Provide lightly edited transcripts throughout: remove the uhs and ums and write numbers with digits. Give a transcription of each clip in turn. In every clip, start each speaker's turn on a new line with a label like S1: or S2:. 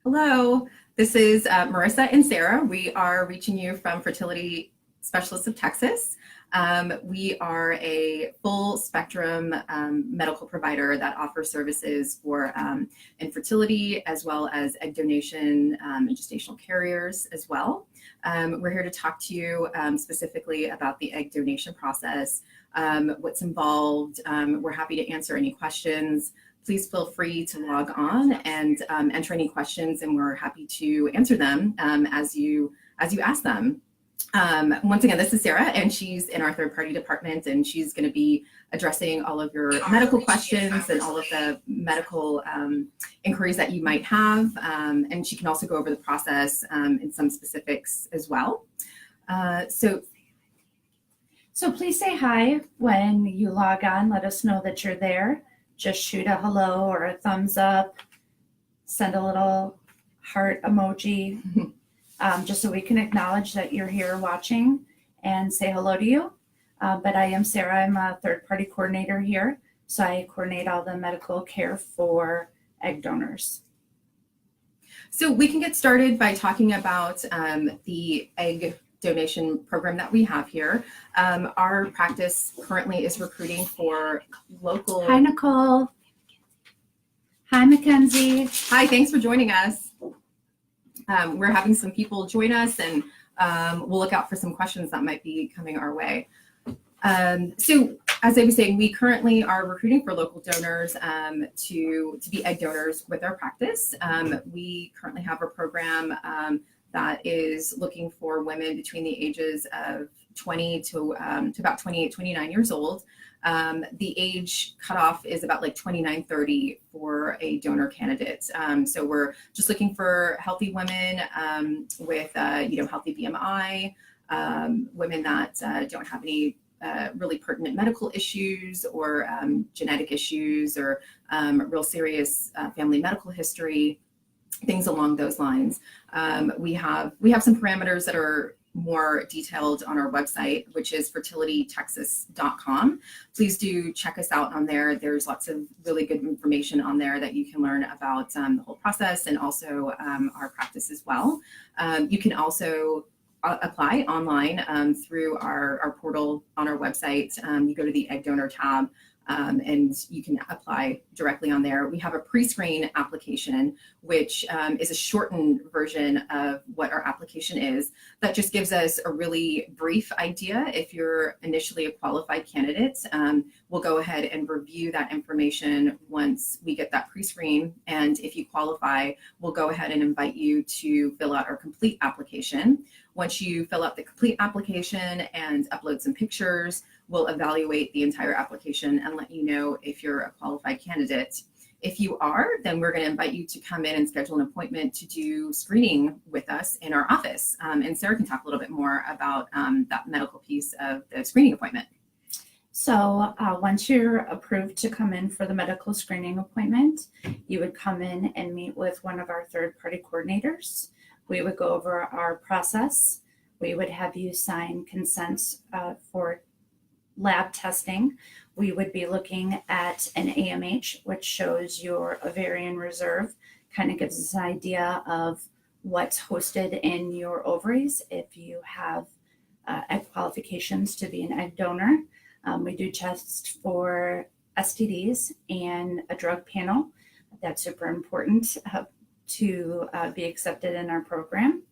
S1: Hello, this is Marissa and Sarah. We are reaching you from Fertility Specialists of Texas. We are a full spectrum medical provider that offers services for infertility as well as egg donation and gestational carriers as well. We're here to talk to you specifically about the egg donation process, what's involved. We're happy to answer any questions. Please feel free to log on and enter any questions, and we're happy to answer them as you ask them. Once again, this is Sarah, and she's in our third-party department, and she's going to be addressing all of your medical questions and all of the medical inquiries that you might have, and she can also go over the process in some specifics as well. So
S2: please say hi when you log on. Let us know that you're there. Just shoot a hello or a thumbs up, send a little heart emoji, just so we can acknowledge that you're here watching and say hello to you. But I am Sarah. I'm a third-party coordinator here, so I coordinate all the medical care for egg donors.
S1: So we can get started by talking about the egg donation program that we have here. Our practice currently is recruiting for local.
S2: Hi, Nicole. Hi, Mackenzie.
S1: Hi, thanks for joining us. We're having some people join us, and we'll look out for some questions that might be coming our way. So as I was saying, we currently are recruiting for local donors to be egg donors with our practice. We currently have a program that is looking for women between the ages of 20 to about 28, 29 years old. The age cutoff is about like 29, 30 for a donor candidate. So we're just looking for healthy women with healthy BMI, women that don't have any really pertinent medical issues or genetic issues or real serious family medical history, things along those lines. We have some parameters that are more detailed on our website, which is fertilitytexas.com. Please do check us out on there. There's lots of really good information on there that you can learn about the whole process and also our practice as well. You can also apply online through our portal on our website. You go to the egg donor tab and you can apply directly on there. We have a pre-screen application, which is a shortened version of what our application is. That just gives us a really brief idea. If you're initially a qualified candidate, we'll go ahead and review that information once we get that pre-screen. And if you qualify, we'll go ahead and invite you to fill out our complete application. Once you fill out the complete application and upload some pictures, we'll evaluate the entire application and let you know if you're a qualified candidate. If you are, then we're going to invite you to come in and schedule an appointment to do screening with us in our office. And Sarah can talk a little bit more about that medical piece of the screening appointment.
S2: So once you're approved to come in for the medical screening appointment, you would come in and meet with one of our third-party coordinators. We would go over our process. We would have you sign consents for lab testing. We would be looking at an AMH, which shows your ovarian reserve, kind of gives us an idea of what's hosted in your ovaries if you have egg qualifications to be an egg donor. We do tests for STDs and a drug panel. That's super important to be accepted in our program.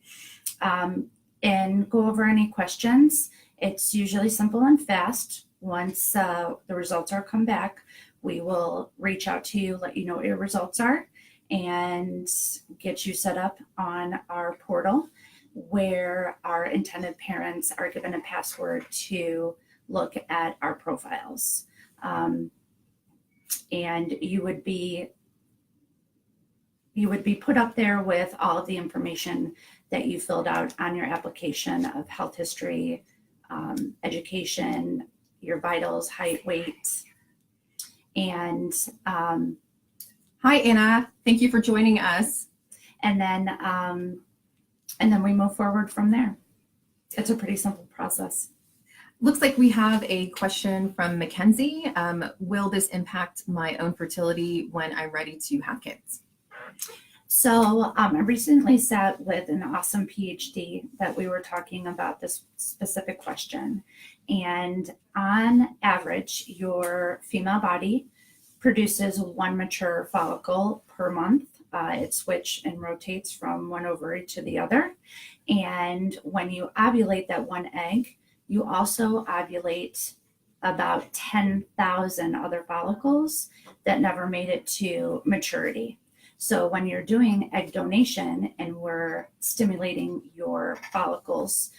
S2: And go over any questions. It's usually simple and fast. Once the results are come back, we will reach out to you, let you know what your results are, and get you set up on our portal where our intended parents are given a password to look at our profiles. And you would be put up there with all of the information that you filled out on your application of health history, education, your vitals, height, weight, and
S1: hi, Anna. Thank you for joining us.
S2: And then we move forward from there. It's a pretty simple process.
S1: Looks like we have a question from Mackenzie. Will this impact my own fertility when I'm ready to have kids?
S2: So I recently sat with an awesome PhD that we were talking about this specific question. And on average, your female body produces one mature follicle per month. It switches and rotates from one ovary to the other. And when you ovulate that one egg, you also ovulate about 10,000 other follicles that never made it to maturity. So when you're doing egg donation and we're stimulating your follicles,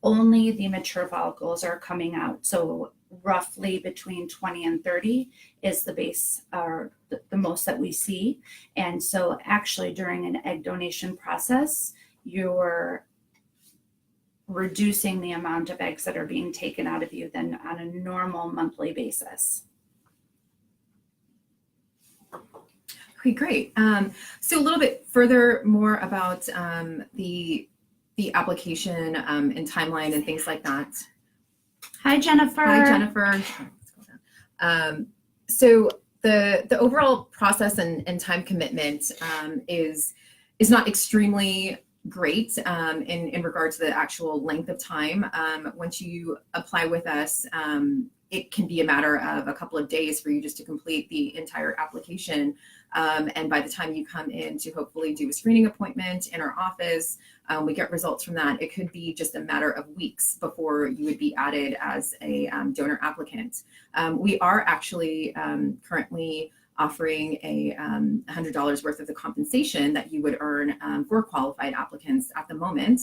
S2: only the mature follicles are coming out. So roughly between 20 and 30 is the base, or the most that we see. And so actually during an egg donation process, you're reducing the amount of eggs that are being taken out of you than on a normal monthly basis.
S1: Okay, great. So a little bit further more about the application and timeline and things like that.
S2: Hi, Jennifer.
S1: Hi, Jennifer. So the overall process and time commitment is not extremely great in regard to the actual length of time. Once you apply with us, it can be a matter of a couple of days for you just to complete the entire application. And by the time you come in to hopefully do a screening appointment in our office, we get results from that. It could be just a matter of weeks before you would be added as a donor applicant. We are actually currently offering a $100 worth of the compensation that you would earn for qualified applicants at the moment.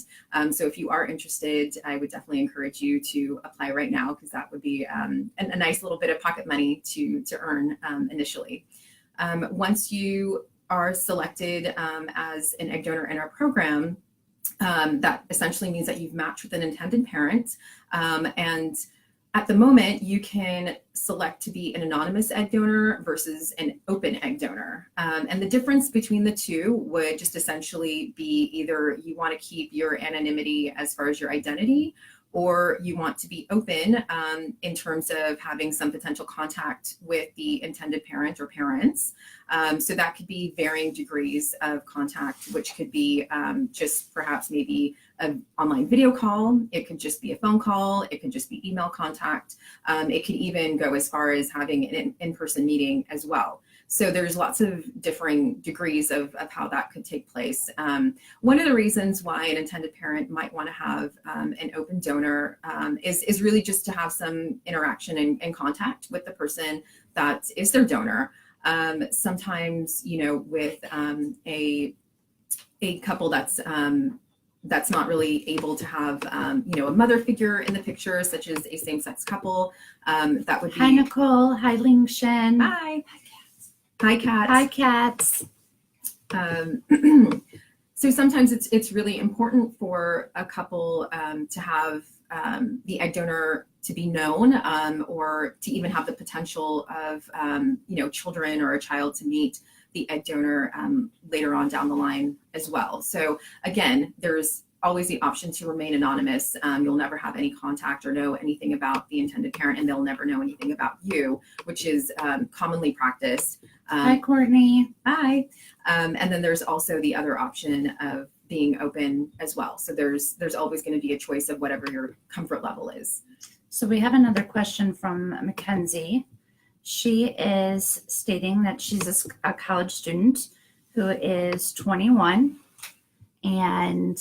S1: So if you are interested, I would definitely encourage you to apply right now, because that would be a nice little bit of pocket money to earn initially. Once you are selected as an egg donor in our program, that essentially means that you've matched with an intended parent. And at the moment, you can select to be an anonymous egg donor versus an open egg donor. And the difference between the two would just essentially be either you want to keep your anonymity as far as your identity, or you want to be open in terms of having some potential contact with the intended parent or parents. So that could be varying degrees of contact, which could be just perhaps maybe an online video call. It could just be a phone call. It could just be email contact. It could even go as far as having an in-person meeting as well. So there's lots of differing degrees of how that could take place. One of the reasons why an intended parent might want to have an open donor is really just to have some interaction and contact with the person that is their donor. Sometimes, with a couple that's not really able to have, a mother figure in the picture, such as a same-sex couple, that would be.
S2: Hi, Nicole. Hi, Ling Shen.
S1: Hi. Hi, Cats.
S2: Hi, Cats.
S1: So sometimes it's really important for a couple to have the egg donor to be known, or to even have the potential of, children or a child to meet the egg donor later on down the line as well. So again, there's always the option to remain anonymous. You'll never have any contact or know anything about the intended parent, and they'll never know anything about you, which is commonly practiced.
S2: Hi, Courtney.
S1: Hi. And then there's also the other option of being open as well. So there's always going to be a choice of whatever your comfort level is.
S2: So we have another question from Mackenzie. She is stating that she's a college student who is 21 and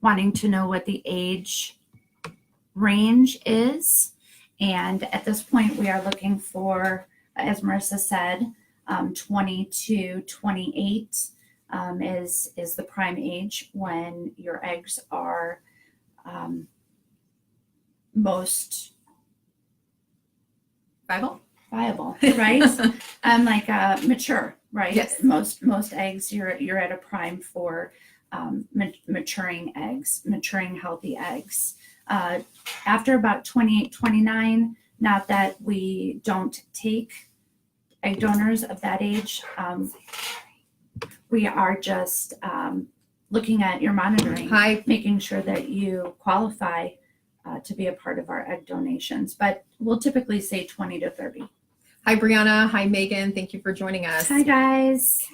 S2: wanting to know what the age range is. And at this point, we are looking for, as Marissa said, 20 to 28 is the prime age when your eggs are most
S1: viable,
S2: right? Mature, right?
S1: Yes.
S2: Most eggs, you're at a prime for maturing eggs, maturing healthy eggs. After about 28, 29, not that we don't take egg donors of that age, we are just looking at your monitoring, making sure that you qualify to be a part of our egg donations. But we'll typically say 20 to 30.
S1: Hi, Brianna. Hi, Megan. Thank you for joining us.
S2: Hi, guys.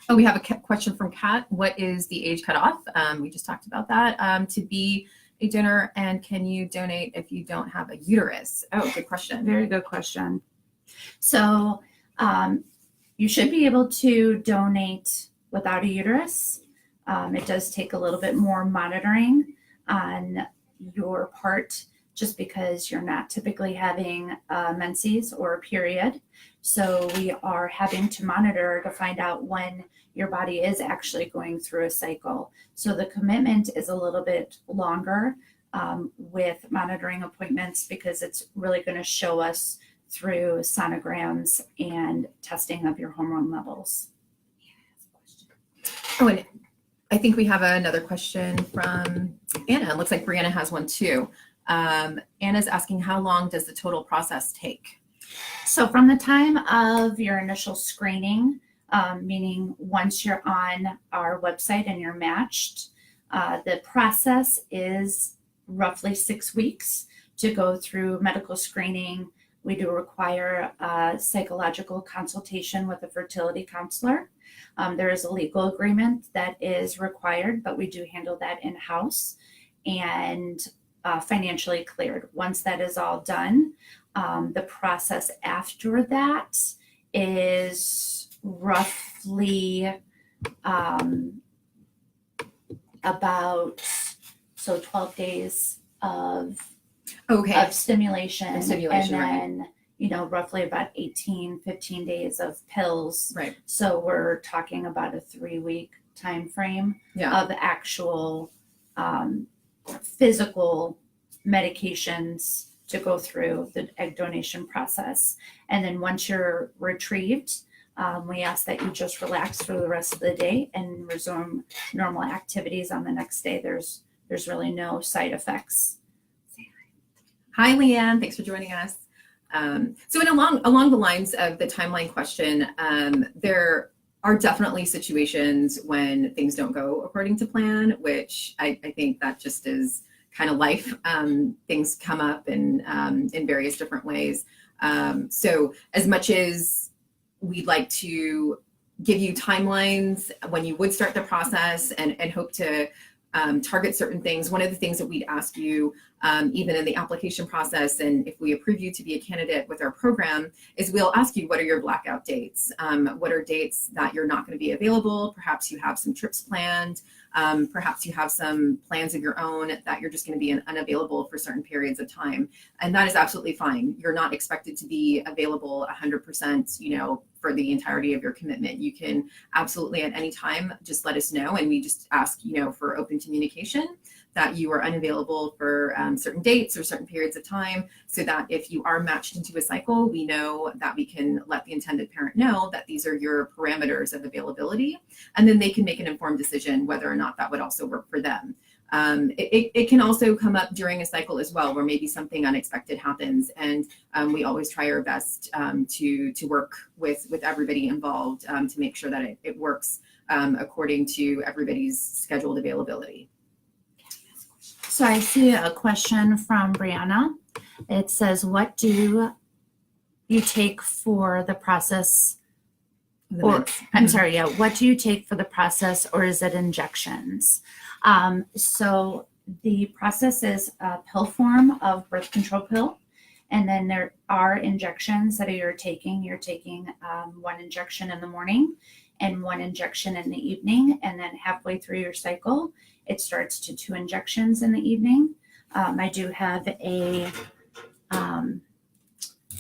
S1: Oh, we have a question from Kat. What is the age cutoff? We just talked about that. To be a donor, and can you donate if you don't have a uterus? Oh, good question.
S2: Very good question. So you should be able to donate without a uterus. It does take a little bit more monitoring on your part just because you're not typically having menses or a period. So we are having to monitor to find out when your body is actually going through a cycle. So the commitment is a little bit longer with monitoring appointments because it's really going to show us through sonograms and testing of your hormone levels.
S1: Oh, and I think we have another question from Anna. It looks like Brianna has one too. Anna's asking, how long does the total process take?
S2: So from the time of your initial screening, meaning once you're on our website and you're matched, the process is roughly 6 weeks to go through medical screening. We do require a psychological consultation with a fertility counselor. There is a legal agreement that is required, but we do handle that in-house and financially cleared. Once that is all done, the process after that is roughly about 12 days of stimulation, and then roughly about 15 days of pills.
S1: Right.
S2: So we're talking about a 3-week time frame of actual physical medications to go through the egg donation process. And then once you're retrieved, we ask that you just relax for the rest of the day and resume normal activities on the next day. There's really no side effects.
S1: Hi, Leanne. Thanks for joining us. So along the lines of the timeline question, there are definitely situations when things don't go according to plan, which I think that just is kind of life. Things come up in various different ways. So as much as we'd like to give you timelines when you would start the process and hope to target certain things, one of the things that we'd ask you, even in the application process, and if we approve you to be a candidate with our program, is we'll ask you, what are your blackout dates? What are dates that you're not going to be available? Perhaps you have some trips planned. Perhaps you have some plans of your own that you're just going to be unavailable for certain periods of time. And that is absolutely fine. You're not expected to be available 100%, for the entirety of your commitment. You can absolutely at any time just let us know, and we just ask, for open communication that you are unavailable for certain dates or certain periods of time, so that if you are matched into a cycle, we know that we can let the intended parent know that these are your parameters of availability, and then they can make an informed decision whether or not that would also work for them. It can also come up during a cycle as well, where maybe something unexpected happens, and we always try our best to work with everybody involved to make sure that it works according to everybody's scheduled availability.
S2: So I see a question from Brianna. It says, what do you take for the process? What do you take for the process, or is it injections? So the process is a pill form of birth control pill. And then there are injections that you're taking. You're taking 1 injection in the morning and 1 injection in the evening. And then halfway through your cycle, it starts to 2 injections in the evening. I do have an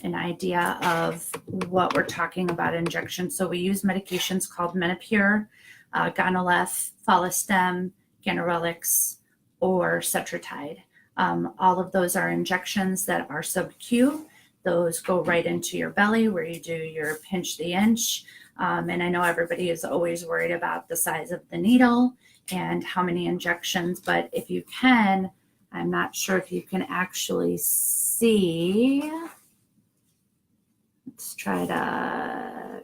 S2: idea of what we're talking about injections. So we use medications called Menopur, Gonal-f, Follistim, Ganirelix, or Cetrotide. All of those are injections that are sub-Q. Those go right into your belly where you do your pinch the inch. And I know everybody is always worried about the size of the needle and how many injections, but if you can, I'm not sure if you can actually see. Let's try to,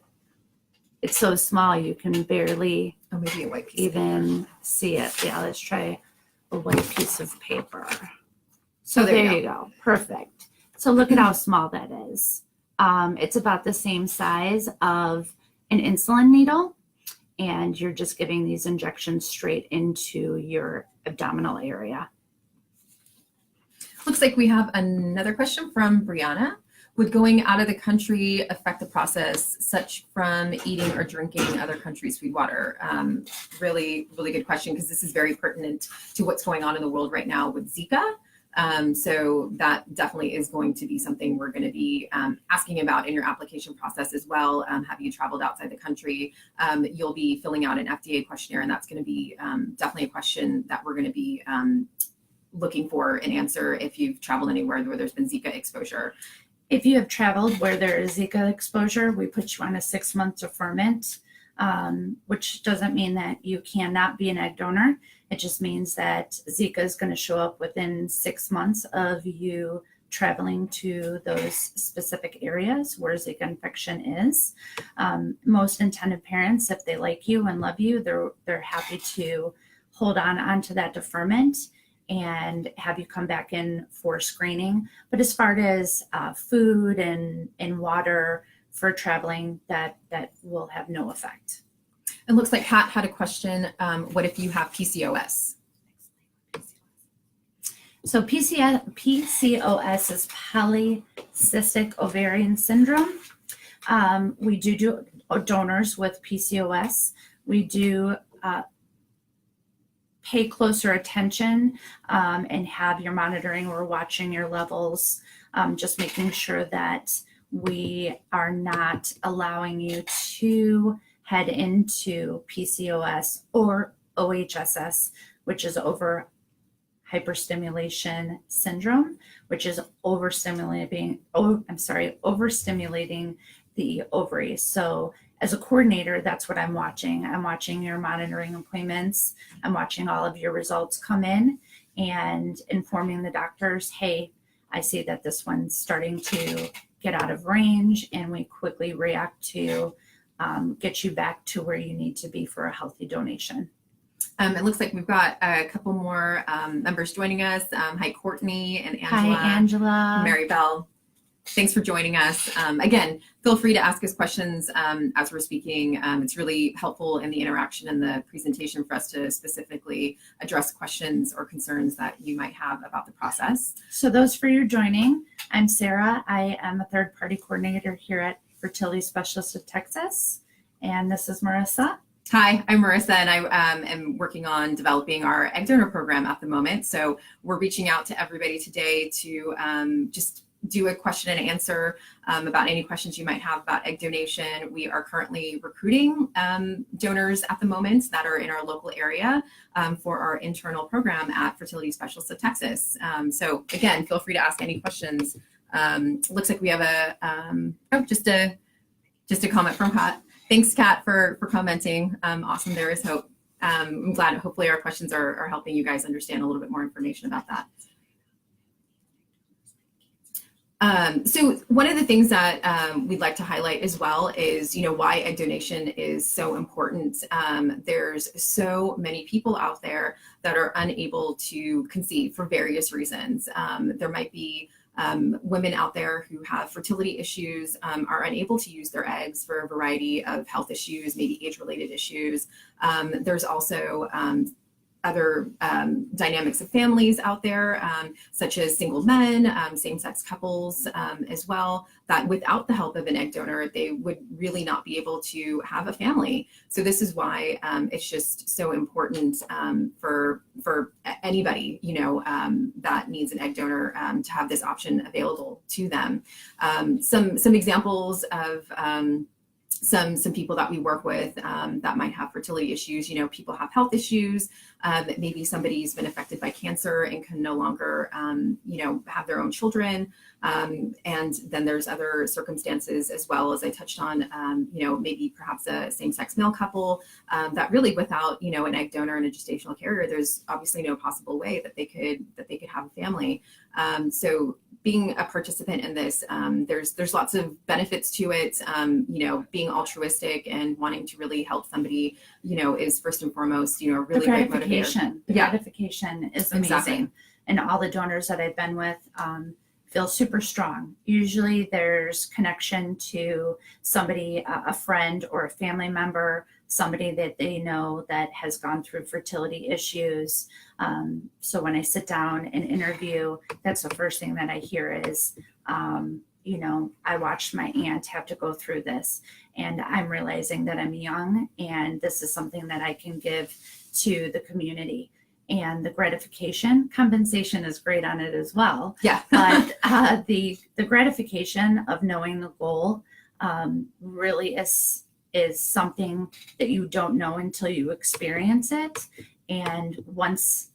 S2: it's so small you can barely
S1: Maybe a white piece
S2: even see it. Yeah, let's try a white piece of paper.
S1: So
S2: there you go. Perfect. So look at how small that is. It's about the same size of an insulin needle. and you're just giving these injections straight into your abdominal area.
S1: Looks like we have another question from Brianna. Would going out of the country affect the process, such from eating or drinking other countries' food water? Really good question, because this is very pertinent to what's going on in the world right now with Zika. So that definitely is going to be something we're going to be asking about in your application process as well. Have you traveled outside the country? You'll be filling out an FDA questionnaire, and that's going to be definitely a question that we're going to be looking for an answer if you've traveled anywhere where there's been Zika exposure.
S2: If you have traveled where there is Zika exposure, we put you on a 6-month deferment, which doesn't mean that you cannot be an egg donor. It just means that Zika is going to show up within 6 months of you traveling to those specific areas where Zika infection is. Most intended parents, if they like you and love you, they're happy to hold onto that deferment and have you come back in for screening. But as far as food and water for traveling, that will have no effect.
S1: It looks like Kat had a question. What if you have PCOS?
S2: So PCOS is polycystic ovarian syndrome. We do donors with PCOS. We do pay closer attention and have your monitoring. We're watching your levels, just making sure that we are not allowing you to head into PCOS or OHSS, which is over hyperstimulation syndrome, which is overstimulating the ovaries. So as a coordinator, that's what I'm watching. I'm watching your monitoring appointments. I'm watching all of your results come in and informing the doctors, hey, I see that this one's starting to get out of range, and we quickly react to get you back to where you need to be for a healthy donation.
S1: It looks like we've got a couple more members joining us. Hi, Courtney and Angela.
S2: Hi, Angela.
S1: Mary Bell. Thanks for joining us. Again, feel free to ask us questions as we're speaking. It's really helpful in the interaction and the presentation for us to specifically address questions or concerns that you might have about the process.
S2: So those for you joining, I'm Sarah. I am a third-party coordinator here at Fertility Specialists of Texas. And this is Marissa.
S1: Hi, I'm Marissa, and I am working on developing our egg donor program at the moment. So we're reaching out to everybody today to just do a question and answer about any questions you might have about egg donation. We are currently recruiting donors at the moment that are in our local area for our internal program at Fertility Specialists of Texas. So again, feel free to ask any questions. Looks like we have just a comment from Kat. Thanks, Kat, for commenting. Awesome, there is hope. I'm glad. Hopefully our questions are helping you guys understand a little bit more information about that. So one of the things that we'd like to highlight as well is, why egg donation is so important. There's so many people out there that are unable to conceive for various reasons. There might be women out there who have fertility issues, are unable to use their eggs for a variety of health issues, maybe age-related issues. There's also other dynamics of families out there, such as single men, same-sex couples as well, that without the help of an egg donor, they would really not be able to have a family. So this is why it's just so important for anybody, that needs an egg donor to have this option available to them. Some examples of some people that we work with that might have fertility issues. People have health issues. Maybe somebody's been affected by cancer and can no longer, have their own children. And then there's other circumstances as well, as I touched on, maybe perhaps a same-sex male couple that really without, an egg donor and a gestational carrier, there's obviously no possible way that they could have a family. So being a participant in this, there's lots of benefits to it. Being altruistic and wanting to really help somebody, is first and foremost, a really great motivator.
S2: The gratification is amazing.
S1: Exactly.
S2: And all the donors that I've been with feel super strong. Usually there's connection to somebody, a friend or a family member, somebody that they know that has gone through fertility issues. So when I sit down and interview, that's the first thing that I hear is, I watched my aunt have to go through this, and I'm realizing that I'm young and this is something that I can give to the community. And the compensation is great on it as well.
S1: Yeah.
S2: But the gratification of knowing the goal really is something that you don't know until you experience it. And once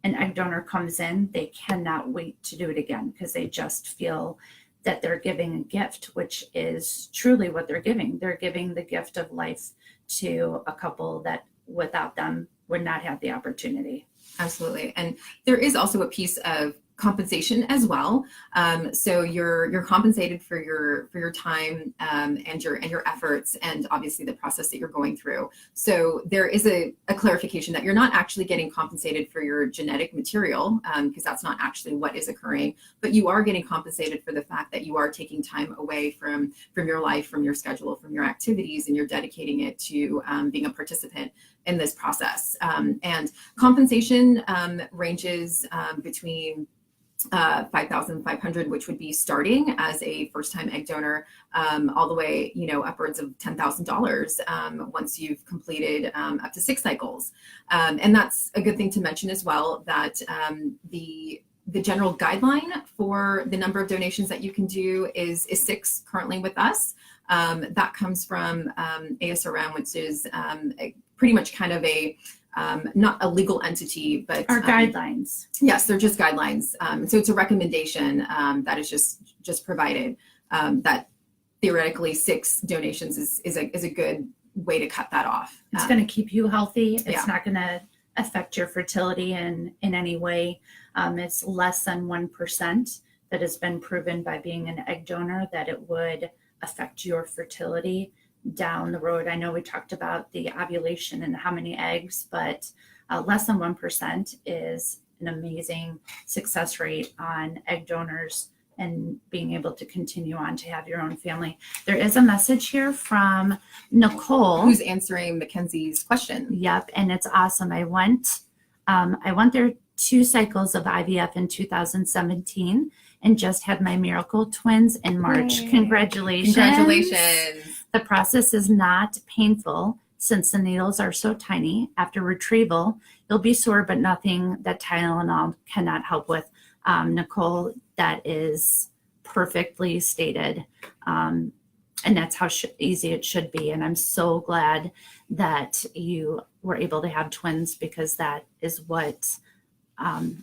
S2: an egg donor comes in, they cannot wait to do it again because they just feel that they're giving a gift, which is truly what they're giving. They're giving the gift of life to a couple that without them would not have the opportunity.
S1: Absolutely. And there is also a piece of compensation as well. So you're compensated for your time and your efforts, and obviously the process that you're going through. So there is a clarification that you're not actually getting compensated for your genetic material, because that's not actually what is occurring, but you are getting compensated for the fact that you are taking time away from your life, from your schedule, from your activities, and you're dedicating it to being a participant in this process. And compensation ranges between $5,500, which would be starting as a first-time egg donor, all the way, upwards of $10,000 once you've completed up to 6 cycles. And that's a good thing to mention as well, that the general guideline for the number of donations that you can do is 6 currently with us. That comes from ASRM, which is pretty much kind of a not a legal entity, but
S2: our guidelines.
S1: Yes, they're just guidelines. So it's a recommendation that is just provided, that theoretically 6 donations is a good way to cut that off.
S2: It's going to keep you healthy. It's
S1: Yeah.
S2: not going to affect your fertility in any way. It's less than 1% that has been proven by being an egg donor that it would affect your fertility down the road. I know we talked about the ovulation and how many eggs, but less than 1% is an amazing success rate on egg donors and being able to continue on to have your own family. There is a message here from Nicole,
S1: who's answering Mackenzie's question.
S2: Yep, and it's awesome. I went there 2 cycles of IVF in 2017 and just had my miracle twins in March.
S1: Yay.
S2: Congratulations.
S1: Congratulations.
S2: The process is not painful since the needles are so tiny. After retrieval, you'll be sore, but nothing that Tylenol cannot help with. Nicole, that is perfectly stated. And that's how easy it should be. And I'm so glad that you were able to have twins, because that is what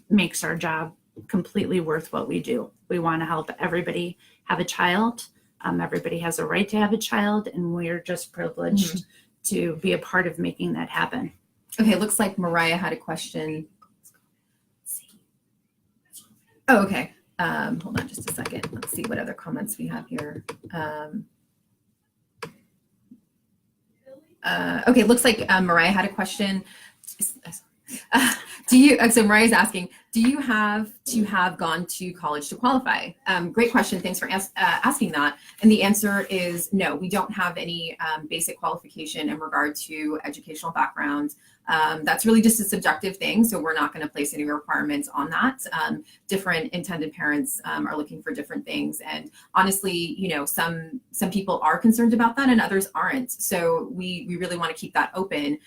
S2: makes our job completely worth what we do. We want to help everybody have a child. Everybody has a right to have a child, and we're just privileged to be a part of making that happen.
S1: Okay, looks like Mariah had a question. Oh, okay. Hold on just a second. Let's see what other comments we have here. Okay, looks like Mariah had a question. So Mariah's asking, do you have to have gone to college to qualify? Great question. Thanks for asking that. And the answer is no, we don't have any basic qualification in regard to educational background. That's really just a subjective thing, so we're not going to place any requirements on that. Different intended parents are looking for different things, and honestly, some people are concerned about that and others aren't. So we really want to keep that open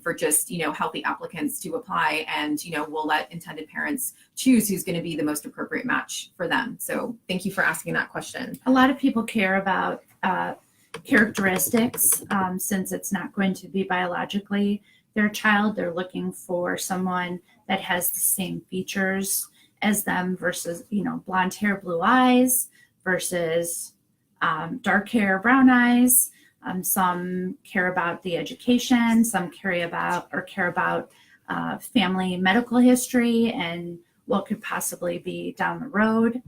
S1: for just healthy applicants to apply, and we'll let intended parents choose who's going to be the most appropriate match for them. So thank you for asking that question.
S2: A lot of people care about characteristics, since it's not going to be biologically their child. They're looking for someone that has the same features as them versus, blonde hair, blue eyes versus dark hair, brown eyes. Some care about the education, some care about family medical history and what could possibly be down the road.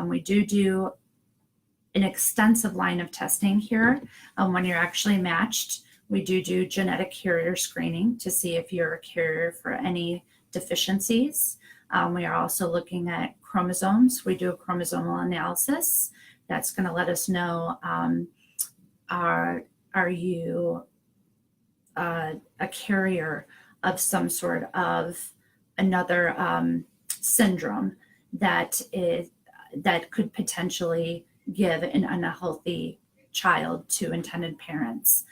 S2: We do an extensive line of testing here. When you're actually matched, we do genetic carrier screening to see if you're a carrier for any deficiencies. We are also looking at chromosomes. We do a chromosomal analysis. That's going to let us know, are you a carrier of some sort of another syndrome that could potentially give an unhealthy child to intended parents.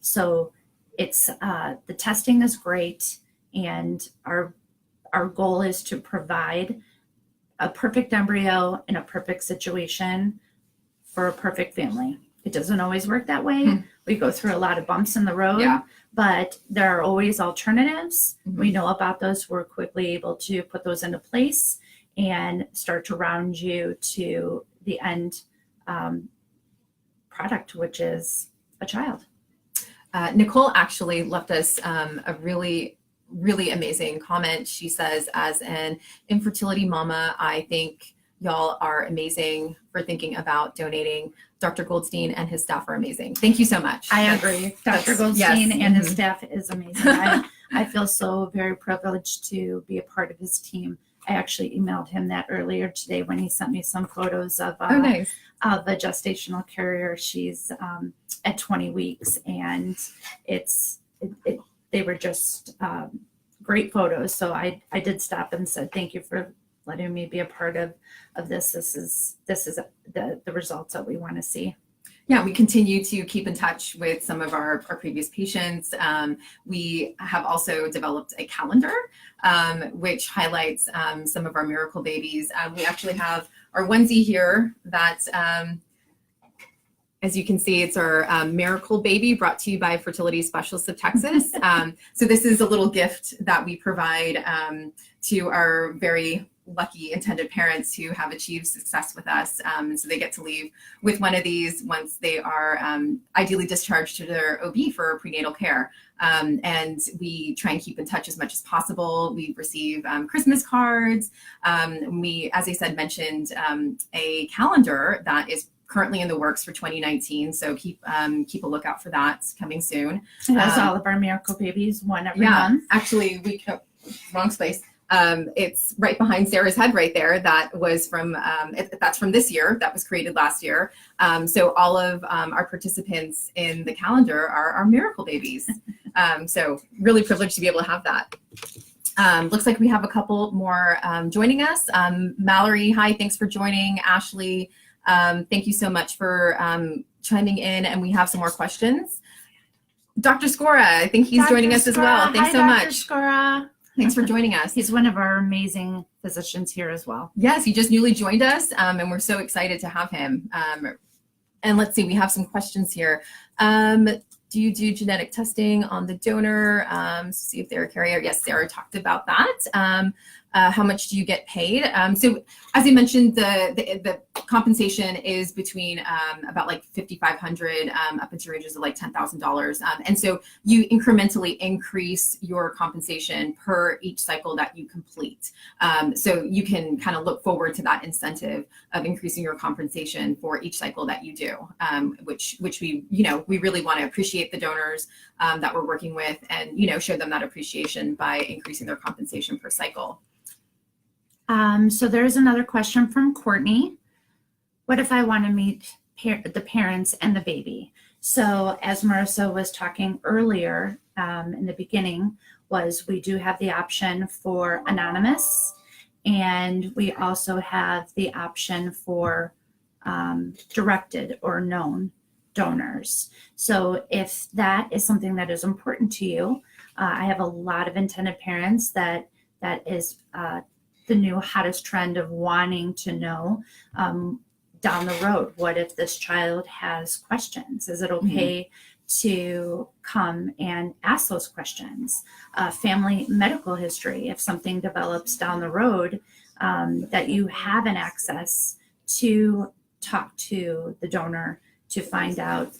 S2: So it's the testing is great, and our goal is to provide a perfect embryo in a perfect situation for a perfect family. It doesn't always work that way. We go through a lot of bumps in the road, but there are always alternatives. We know about those. We're quickly able to put those into place and start to round you to the end product, which is a child.
S1: Nicole actually left us a really amazing comment. She says, as an infertility mama, I think y'all are amazing for thinking about donating. Dr. Goldstein and his staff are amazing. Thank you so much.
S2: I agree. Dr. Goldstein and his staff is amazing. I feel so very privileged to be a part of his team. I actually emailed him that earlier today when he sent me some photos of
S1: nice.
S2: Of a gestational carrier. She's at 20 weeks, and they were just great photos. So I did stop and said, thank you for letting me be a part of this. This is the results that we want to see.
S1: Yeah, we continue to keep in touch with some of our previous patients. We have also developed a calendar, which highlights some of our miracle babies. We actually have our onesie here that, as you can see, it's our miracle baby brought to you by Fertility Specialists of Texas. So this is a little gift that we provide to our very lucky intended parents who have achieved success with us. And so they get to leave with one of these once they are ideally discharged to their OB for prenatal care. And we try and keep in touch as much as possible. We receive Christmas cards. We, as I said, mentioned a calendar that is currently in the works for 2019. So keep a lookout for that. It's coming soon.
S2: It has all of our miracle babies, one every month.
S1: Actually, wrong space. It's right behind Sarah's head right there. That was from, that's from this year. That was created last year. So all of our participants in the calendar are our miracle babies. So really privileged to be able to have that. Looks like we have a couple more joining us. Mallory, hi, thanks for joining. Ashley, thank you so much for chiming in, and we have some more questions. Dr. Skora, I think he's joining us as well. Thanks so much.
S2: Dr. Skora.
S1: Thanks for joining us.
S2: He's one of our amazing physicians here as well.
S1: Yes, he just newly joined us, and we're so excited to have him. And let's see, we have some questions here. Do you do genetic testing on the donor to see if they're a carrier? Yes, Sarah talked about that. How much do you get paid? So as I mentioned, the compensation is between about like $5,500 up into ranges of like $10,000. And so you incrementally increase your compensation per each cycle that you complete. So you can kind of look forward to that incentive of increasing your compensation for each cycle that you do, which we really want to appreciate the donors that we're working with, and show them that appreciation by increasing their compensation per cycle.
S2: So there's another question from Courtney. What if I want to meet the parents and the baby? So as Marissa was talking earlier in the beginning, we do have the option for anonymous, and we also have the option for directed or known donors. So if that is something that is important to you, I have a lot of intended parents that is the new hottest trend of wanting to know down the road, what if this child has questions? Is it okay to come and ask those questions? Family medical history, if something develops down the road, that you have an access to talk to the donor to find out,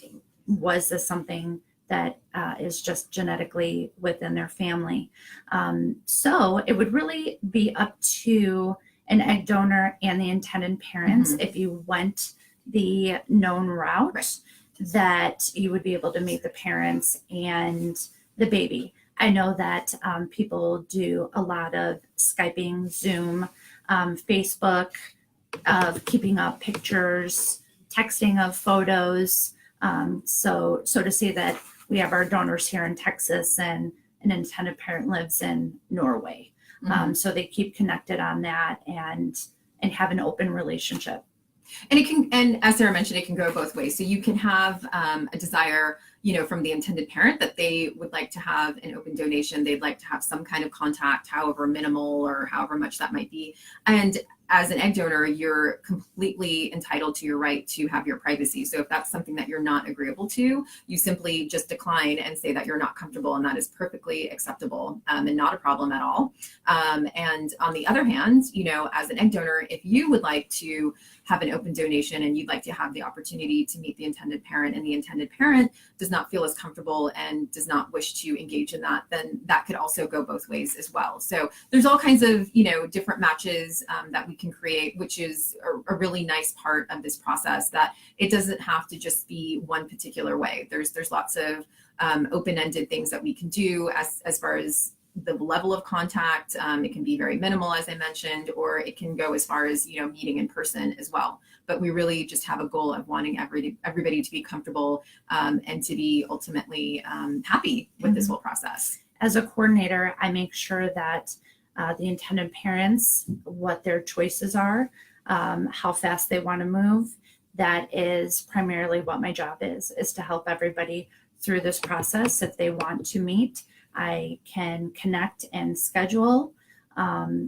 S2: was this something that is just genetically within their family. So it would really be up to an egg donor and the intended parents if you went the known route, that you would be able to meet the parents and the baby. I know that people do a lot of Skyping, Zoom, Facebook, of keeping up pictures, texting of photos. So to say that we have our donors here in Texas and an intended parent lives in Norway. So they keep connected on that and have an open relationship.
S1: And it can, and as Sarah mentioned, it can go both ways. So you can have a desire, from the intended parent that they would like to have an open donation. They'd like to have some kind of contact, however minimal or however much that might be. And as an egg donor, you're completely entitled to your right to have your privacy. So if that's something that you're not agreeable to, you simply just decline and say that you're not comfortable, and that is perfectly acceptable and not a problem at all. And on the other hand, as an egg donor, if you would like to have an open donation and you'd like to have the opportunity to meet the intended parent, and the intended parent does not feel as comfortable and does not wish to engage in that, then that could also go both ways as well. So there's all kinds of, different matches that we can create, which is a really nice part of this process, that it doesn't have to just be one particular way. There's lots of open-ended things that we can do as far as the level of contact. It can be very minimal, as I mentioned, or it can go as far as, meeting in person as well. But we really just have a goal of wanting everybody to be comfortable and to be ultimately happy with this whole process.
S2: As a coordinator, I make sure that the intended parents, what their choices are, how fast they want to move. That is primarily what my job is to help everybody through this process. If they want to meet, I can connect and schedule.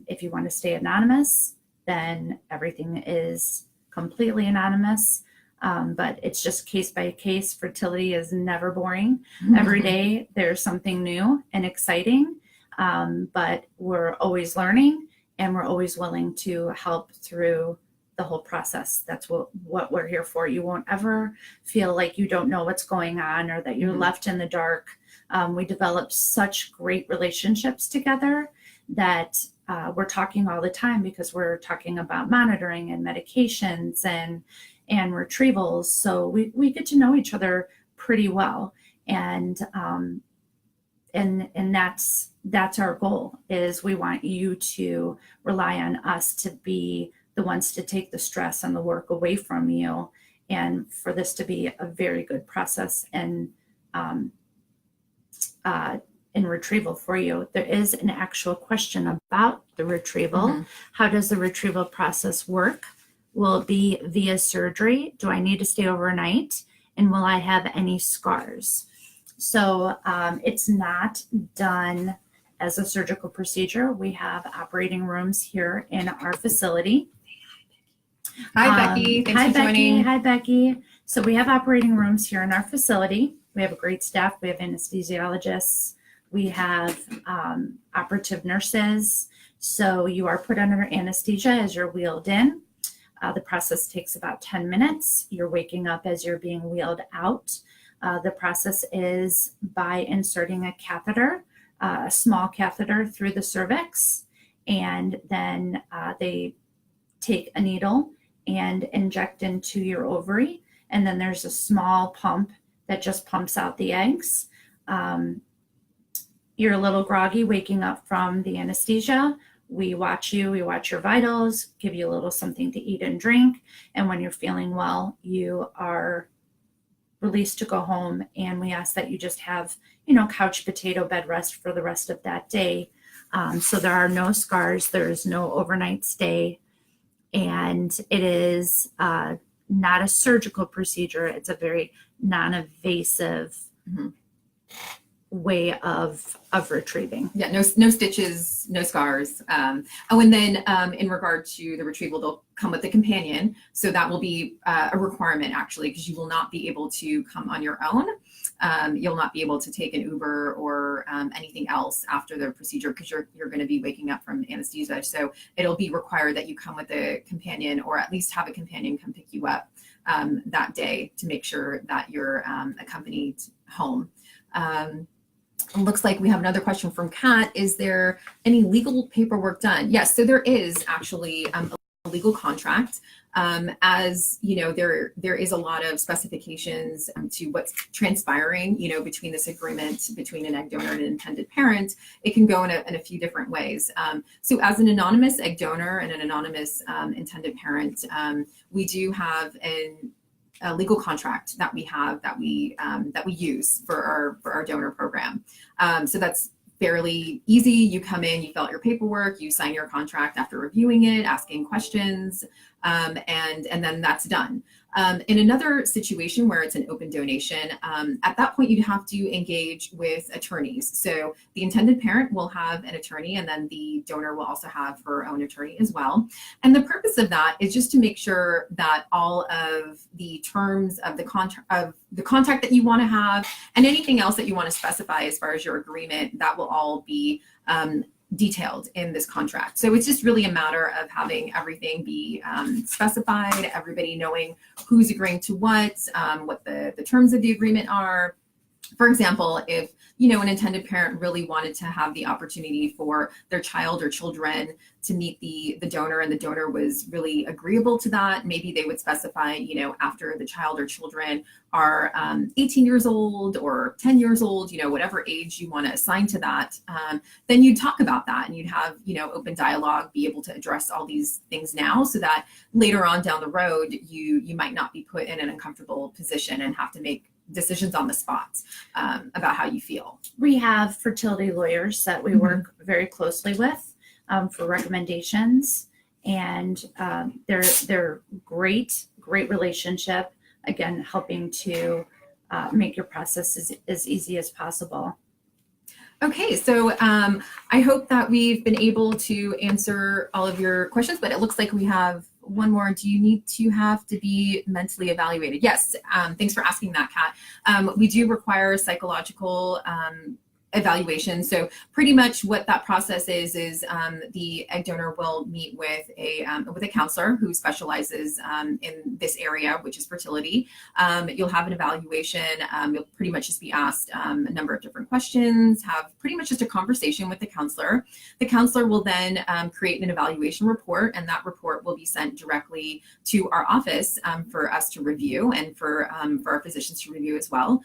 S2: If you want to stay anonymous, then everything is completely anonymous. But it's just case by case. Fertility is never boring. Every day there's something new and exciting. But we're always learning, and we're always willing to help through the whole process. That's what we're here for. You won't ever feel like you don't know what's going on or that you're left in the dark. We develop such great relationships together that we're talking all the time, because we're talking about monitoring and medications and retrievals. So we get to know each other pretty well. And that's our goal, is we want you to rely on us to be the ones to take the stress and the work away from you, and for this to be a very good process and in retrieval for you. There is an actual question about the retrieval. How does the retrieval process work? Will it be via surgery? Do I need to stay overnight? And will I have any scars? So it's not done as a surgical procedure. We have operating rooms here in our facility.
S1: Hi, Becky. Thanks for joining.
S2: Hi, Becky. So we have operating rooms here in our facility. We have a great staff. We have anesthesiologists. We have operative nurses. So you are put under anesthesia as you're wheeled in. The process takes about 10 minutes. You're waking up as you're being wheeled out. The process is by inserting a catheter, a small catheter through the cervix, and then they take a needle and inject into your ovary. And then there's a small pump that just pumps out the eggs. You're a little groggy waking up from the anesthesia. We watch you, we watch your vitals, give you a little something to eat and drink. And when you're feeling well, you are released to go home. And we ask that you just have, couch potato bed rest for the rest of that day. So there are no scars. There is no overnight stay. And it is not a surgical procedure. It's a very non-invasive way of retrieving.
S1: Yeah, no stitches, no scars. And then in regard to the retrieval, they'll come with a companion. So that will be a requirement, actually, because you will not be able to come on your own. You'll not be able to take an Uber or anything else after the procedure, because you're going to be waking up from anesthesia. So it'll be required that you come with a companion, or at least have a companion come pick you up that day, to make sure that you're accompanied home. It looks like we have another question from Kat. Is there any legal paperwork done? Yes, so there is actually a legal contract. As you know, there is a lot of specifications to what's transpiring, between this agreement between an egg donor and an intended parent. It can go in a few different ways. So as an anonymous egg donor and an anonymous intended parent, we do have a legal contract that we have that we use for our donor program. So that's fairly easy. You come in, you fill out your paperwork, you sign your contract after reviewing it, asking questions, and then that's done. In another situation where it's an open donation, at that point you'd have to engage with attorneys. So the intended parent will have an attorney, and then the donor will also have her own attorney as well. And the purpose of that is just to make sure that all of the terms of the contract that you want to have and anything else that you want to specify as far as your agreement, that will all be detailed in this contract. So it's just really a matter of having everything be specified, everybody knowing who's agreeing to what the terms of the agreement are. For example, if an intended parent really wanted to have the opportunity for their child or children to meet the donor, and the donor was really agreeable to that, maybe they would specify, after the child or children are 18 years old or 10 years old, whatever age you want to assign to that, then you'd talk about that and you'd have, open dialogue, be able to address all these things now, so that later on down the road, you might not be put in an uncomfortable position and have to make decisions on the spot about how you feel.
S2: We have fertility lawyers that we work very closely with for recommendations, and they're great relationship. Again, helping to make your process as easy as possible.
S1: Okay, so I hope that we've been able to answer all of your questions, but it looks like we have one more. Do you need to have to be mentally evaluated? Yes, thanks for asking that, Kat. We do require psychological evaluation. So pretty much what that process is the egg donor will meet with a counselor who specializes in this area, which is fertility. You'll have an evaluation. You'll pretty much just be asked a number of different questions, have pretty much just a conversation with the counselor. The counselor will then create an evaluation report, and that report will be sent directly to our office for us to review, and for our physicians to review as well.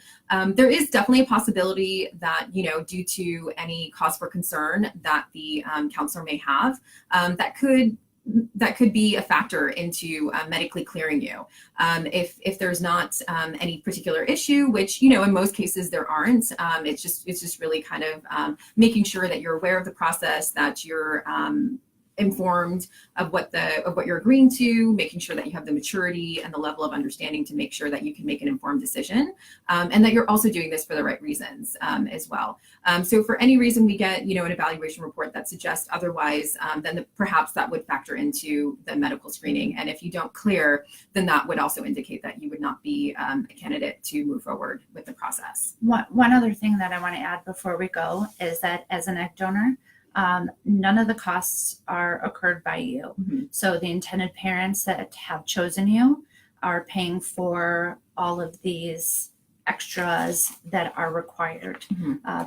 S1: There is definitely a possibility that, due to any cause for concern that the counselor may have, that could be a factor into medically clearing you. If there's not any particular issue, which in most cases there aren't, it's just really kind of making sure that you're aware of the process, that you're informed of what you're agreeing to, making sure that you have the maturity and the level of understanding to make sure that you can make an informed decision, and that you're also doing this for the right reasons as well. So for any reason we get an evaluation report that suggests otherwise, then perhaps that would factor into the medical screening. And if you don't clear, then that would also indicate that you would not be a candidate to move forward with the process.
S2: One other thing that I want to add before we go is that as an egg donor, none of the costs are incurred by you. Mm-hmm. So the intended parents that have chosen you are paying for all of these extras that are required. Mm-hmm.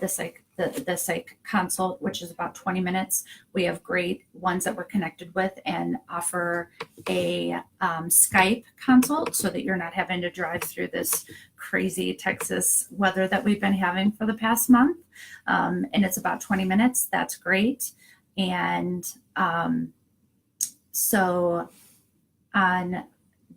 S2: The psych consult, which is about 20 minutes. We have great ones that we're connected with and offer a Skype consult, so that you're not having to drive through this crazy Texas weather that we've been having for the past month. And it's about 20 minutes. That's great. And so on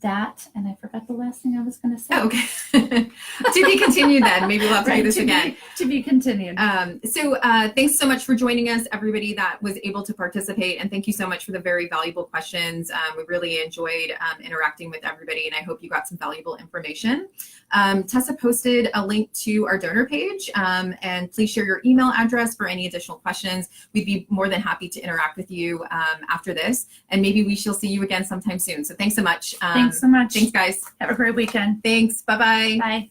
S2: that, and I forgot the last thing I was going to say.
S1: Oh, okay. To be continued then. Maybe we'll have to do this again.
S2: To be continued.
S1: So thanks so much for joining us, everybody that was able to participate. And thank you so much for the very valuable questions. We really enjoyed interacting with everybody, and I hope you got some valuable information. Tessa posted a link to our donor page, and please share your email address for any additional questions. We'd be more than happy to interact with you after this, and maybe we shall see you again sometime soon. So thanks so much.
S2: Thanks so much.
S1: Thanks, guys.
S2: Have a great weekend.
S1: Thanks. Bye-bye.
S2: Bye.